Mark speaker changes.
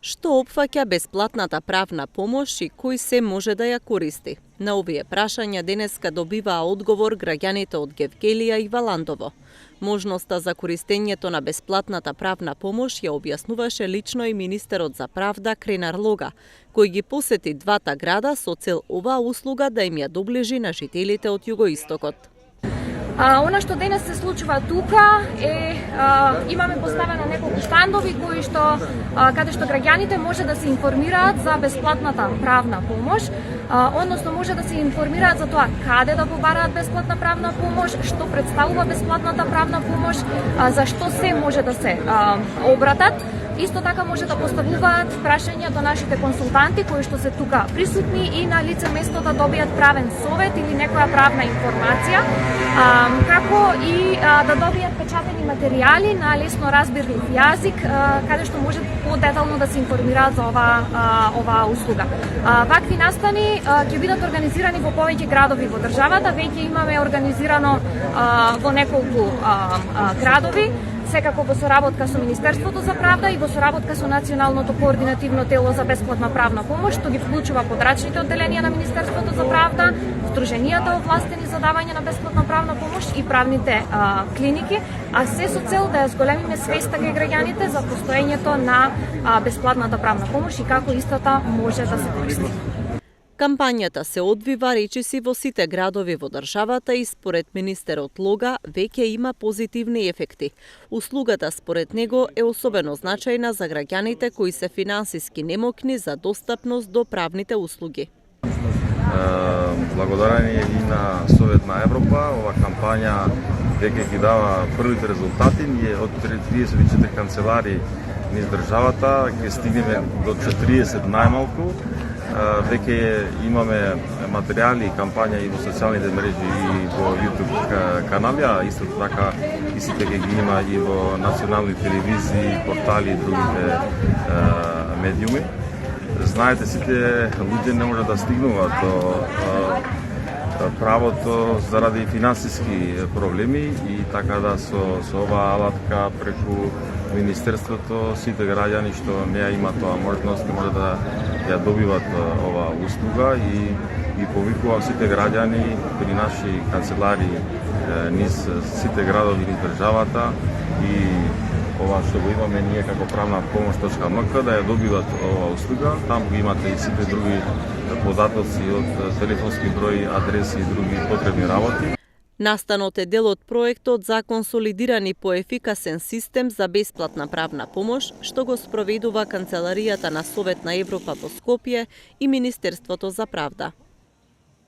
Speaker 1: Што опфаќа бесплатната правна помош и кој се може да ја користи? На овие прашања денеска добиваа одговор граѓаните од Гевгелија и Валандово. Можноста за користењето на бесплатната правна помош ја објаснуваше лично и министерот за правда Кренар Лога, кој ги посети двата града со цел оваа услуга да им ја доближи на жителите од југоистокот.
Speaker 2: Она што денес се случува тука е имаме поставено неколку штандови каде што граѓаните може да се информираат за бесплатната правна помош, односно може да се информираат за тоа каде да побараат бесплатна правна помош, што представува бесплатната правна помош, за што се може да се обратат. Исто така може да поставуваат прашања до нашите консултанти кои што се тука присутни и на лице место да добијат правен совет или некоја правна информација, како и да добијат печатени материјали на лесно разбирлив јазик, каде што може подетално да се информираат за оваа услуга. Вакви настани ќе бидат организирани во повеќе градови во државата, веќе имаме организирано во неколку градови, секако во соработка со Министерството за правда и во соработка со Националното координативно тело за бесплатна правна помош, што ги вклучува подрачните одделенија на Министерството за правда, здруженијата овластени за давање на бесплатна правна помош и правните клиники, а се со цел да ја зголемиме свеста кај граѓаните за постоењето на бесплатната правна помош и како истата може да се користи.
Speaker 1: Кампањата се одвива речиси во сите градови во државата и според министерот Лога веќе има позитивни ефекти. Услугата според него е особено значајна за граѓаните кои се финансиски немокни за достапност до правните услуги.
Speaker 3: Благодарение и на Совет на Европа, ова кампања веќе ги дава првите резултати. Ние од 34 канцелари низ државата ќе стигнеме до 40 најмалку. Веќе имаме материјали и кампања и во социјалните мрежи и во YouTube канали, а исто така истите ќе ги има и во национални телевизии, портали и другите медиуми. Знаете, сите луѓе не може да стигнуваат до правото заради финансиски проблеми и така да со оваа алатка преку Министерството сите граѓани што не ја имаат тоа можност може да ја добиват оваа услуга и повикувам сите граѓани при наши канцелари низ сите градови низ државата и ова што го имаме ние како правна помош.мк да ја добиват оваа услуга. Таму го имате и сите други податоци од телефонски број, адреси и други потребни работи.
Speaker 1: Настанот е дел од проектот за консолидиран и поефикасен систем за бесплатна правна помош, што го спроведува Канцеларијата на Совет на Европа во Скопје и Министерството за правда.